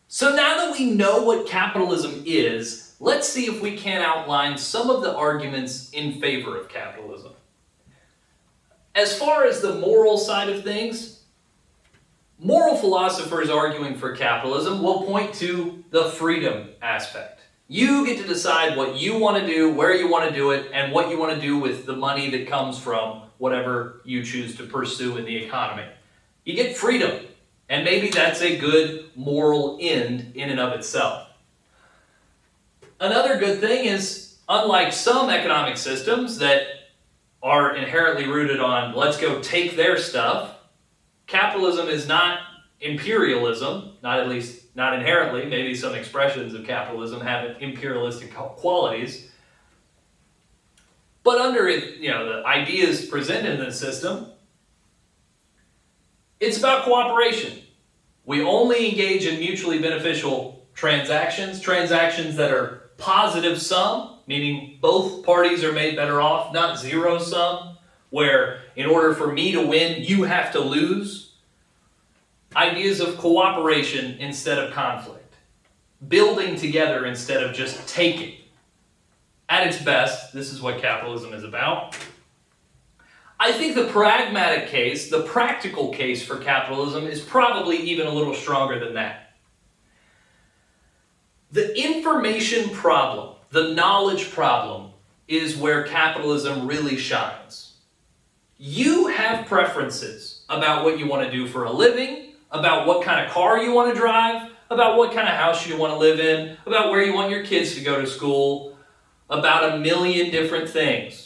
So now that we know what capitalism is, let's see if we can outline some of the arguments in favor of capitalism. As far as the moral side of things, moral philosophers arguing for capitalism will point to the freedom aspect. You get to decide what you want to do, where you want to do it, and what you want to do with the money that comes from whatever you choose to pursue in the economy. You get freedom, and maybe that's a good moral end in and of itself. Another good thing is, unlike some economic systems that are inherently rooted on let's go take their stuff, capitalism is not imperialism, not inherently. Maybe some expressions of capitalism have imperialistic qualities. But under it, the ideas presented in the system, it's about cooperation. We only engage in mutually beneficial transactions that are positive sum, meaning both parties are made better off, not zero sum, where in order for me to win, you have to lose. Ideas of cooperation instead of conflict. Building together instead of just taking. At its best, this is what capitalism is about. I think the pragmatic case, the practical case for capitalism is probably even a little stronger than that. The information problem, the knowledge problem, is where capitalism really shines. You have preferences about what you want to do for a living, about what kind of car you want to drive, about what kind of house you want to live in, about where you want your kids to go to school, about a million different things.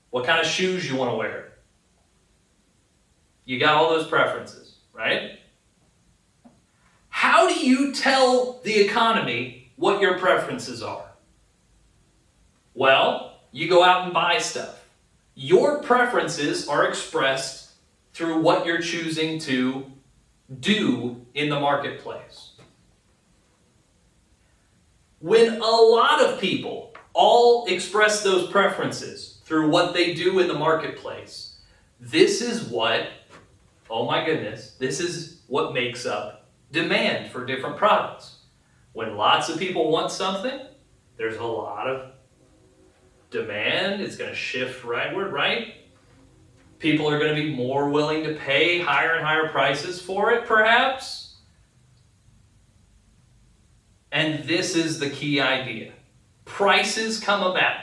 What kind of shoes you want to wear. You got all those preferences, right? How do you tell the economy what your preferences are? Well, you go out and buy stuff. Your preferences are expressed through what you're choosing to do in the marketplace. When a lot of people all express those preferences through what they do in the marketplace, this is what makes up demand for different products. When lots of people want something, there's a lot of demand. It's going to shift rightward, right? People are going to be more willing to pay higher and higher prices for it, perhaps. And this is the key idea. Prices come about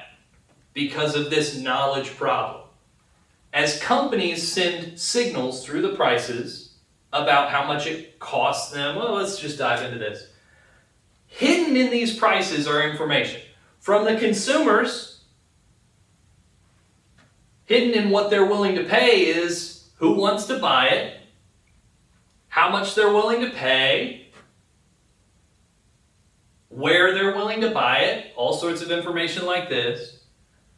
because of this knowledge problem. As companies send signals through the prices about how much it costs them, well, let's just dive into this. Hidden in these prices are information from the consumers. Hidden in what they're willing to pay is who wants to buy it, how much they're willing to pay, where they're willing to buy it, all sorts of information like this.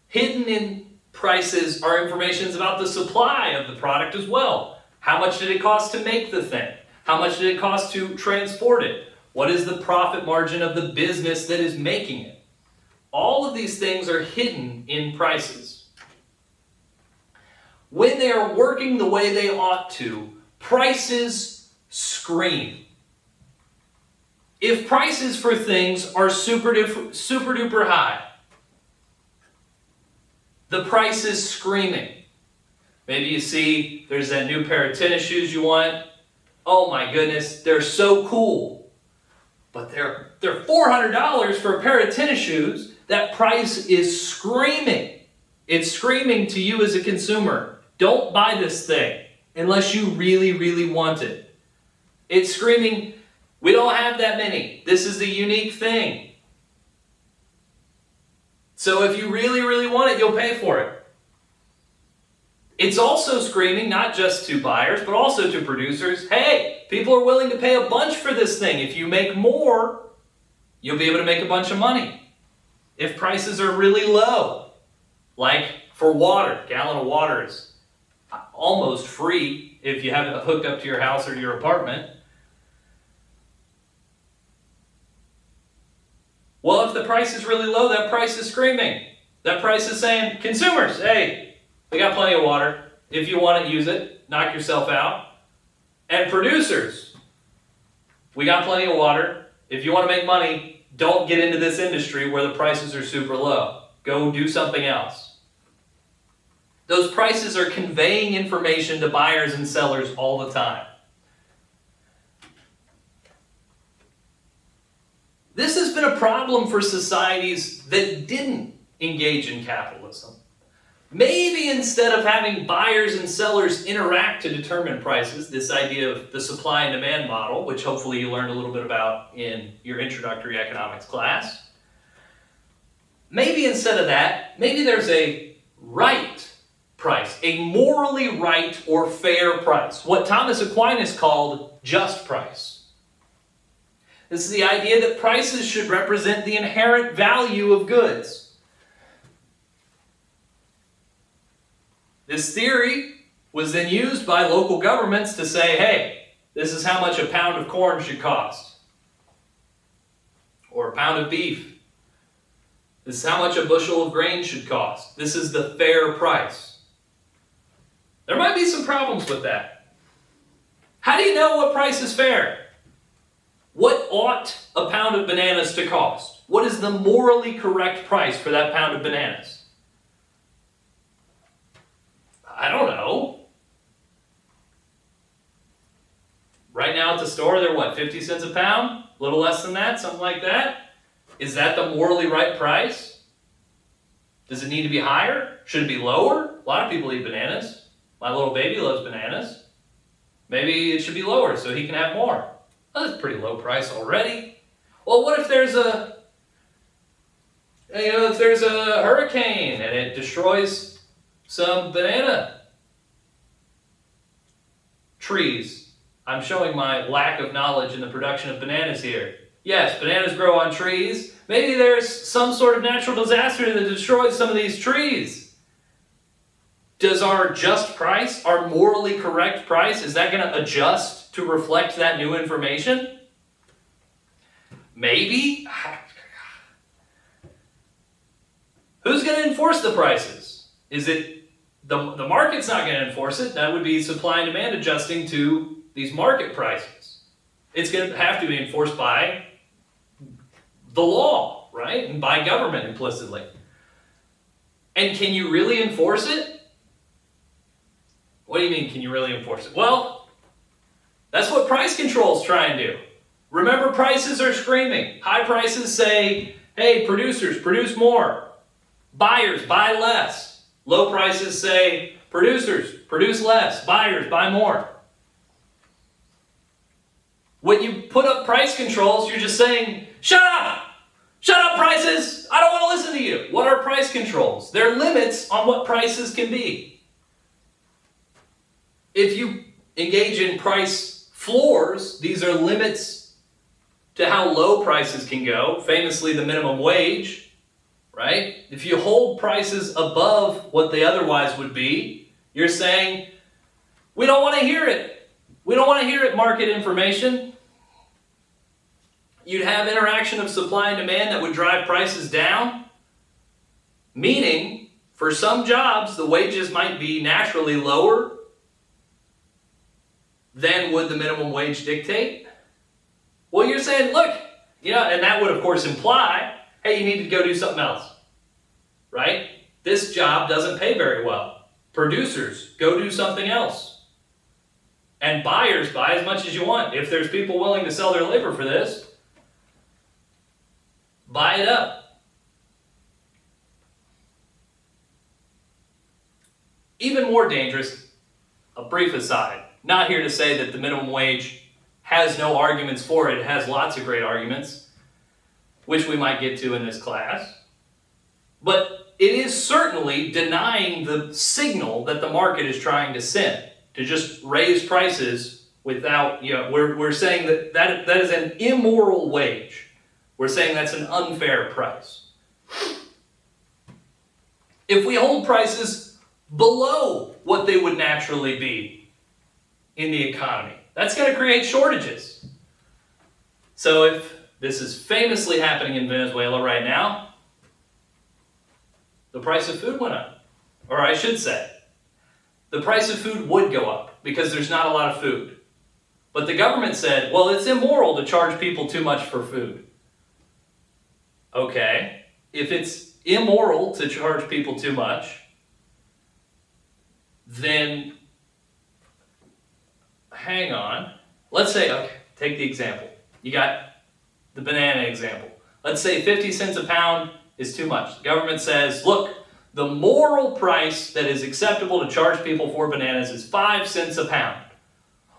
Hidden in prices are information about the supply of the product as well. How much did it cost to make the thing? How much did it cost to transport it? What is the profit margin of the business that is making it? All of these things are hidden in prices. When they are working the way they ought to, prices scream. If prices for things are super duper high, the price is screaming. Maybe you see there's that new pair of tennis shoes you want. Oh my goodness, they're so cool. But they're $400 for a pair of tennis shoes. That price is screaming. It's screaming to you as a consumer. Don't buy this thing unless you really, really want it. It's screaming, we don't have that many. This is a unique thing. So if you really, really want it, you'll pay for it. It's also screaming, not just to buyers, but also to producers, hey, people are willing to pay a bunch for this thing. If you make more, you'll be able to make a bunch of money. If prices are really low, like for water, a gallon of water is almost free if you have it hooked up to your house or to your apartment. Well, if the price is really low, that price is screaming. That price is saying, consumers, hey, we got plenty of water. If you want it, use it. Knock yourself out. And producers, we got plenty of water. If you want to make money, don't get into this industry where the prices are super low. Go do something else. Those prices are conveying information to buyers and sellers all the time. This has been a problem for societies that didn't engage in capitalism. Maybe instead of having buyers and sellers interact to determine prices, this idea of the supply and demand model, which hopefully you learned a little bit about in your introductory economics class, maybe instead of that, maybe there's a right price, a morally right or fair price, what Thomas Aquinas called just price. This is the idea that prices should represent the inherent value of goods. This theory was then used by local governments to say, hey, this is how much a pound of corn should cost, or a pound of beef. This is how much a bushel of grain should cost. This is the fair price. There might be some problems with that. How do you know what price is fair? What ought a pound of bananas to cost? What is the morally correct price for that pound of bananas? I don't know. Right now at the store, they're what, 50 cents a pound? A little less than that, something like that? Is that the morally right price? Does it need to be higher? Should it be lower? A lot of people eat bananas. My little baby loves bananas. Maybe it should be lower so he can have more. Well, that's a pretty low price already. Well, what if there's a hurricane and it destroys some banana trees? I'm showing my lack of knowledge in the production of bananas here. Yes, bananas grow on trees. Maybe there's some sort of natural disaster that destroys some of these trees. Does our just price, our morally correct price, is that going to adjust to reflect that new information? Maybe. Who's going to enforce the prices? Is it the market's not going to enforce it? That would be supply and demand adjusting to these market prices. It's going to have to be enforced by the law, right? And by government implicitly. And can you really enforce it? What do you mean, can you really enforce it? Well, that's what price controls try and do. Remember, prices are screaming. High prices say, hey, producers, produce more. Buyers, buy less. Low prices say, producers, produce less. Buyers, buy more. When you put up price controls, you're just saying, shut up! Shut up, prices! I don't want to listen to you. What are price controls? They're limits on what prices can be. If you engage in price floors, these are limits to how low prices can go, famously the minimum wage, right? If you hold prices above what they otherwise would be, you're saying, we don't want to hear it. We don't want to hear it, market information. You'd have interaction of supply and demand that would drive prices down, meaning for some jobs, the wages might be naturally lower than would the minimum wage dictate. Well, you're saying, look, and that would of course imply, hey, you need to go do something else, right? This job doesn't pay very well. Producers, go do something else. And buyers, buy as much as you want. If there's people willing to sell their labor for this, buy it up. Even more dangerous, a brief aside. Not here to say that the minimum wage has no arguments for it. It has lots of great arguments, which we might get to in this class. But it is certainly denying the signal that the market is trying to send, to just raise prices without, we're saying that is an immoral wage. We're saying that's an unfair price. If we hold prices below what they would naturally be in the economy, that's going to create shortages. So if this is famously happening in Venezuela right now, the price of food went up. Or I should say, the price of food would go up because there's not a lot of food. But the government said, well, it's immoral to charge people too much for food. Okay, if it's immoral to charge people too much, then hang on. Let's say, okay, take the example. You got the banana example. Let's say 50 cents a pound is too much. The government says, look, the moral price that is acceptable to charge people for bananas is 5 cents a pound.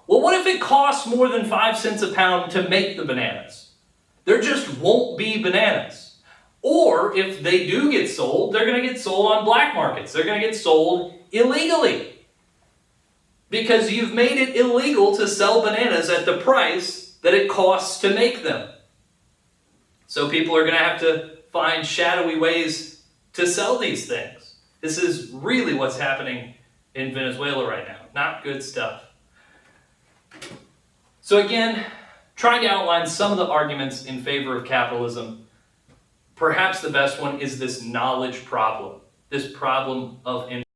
Well, what if it costs more than 5 cents a pound to make the bananas? There just won't be bananas. Or if they do get sold, they're going to get sold on black markets. They're going to get sold illegally. Because you've made it illegal to sell bananas at the price that it costs to make them. So people are going to have to find shadowy ways to sell these things. This is really what's happening in Venezuela right now. Not good stuff. So again, trying to outline some of the arguments in favor of capitalism. Perhaps the best one is this knowledge problem. This problem of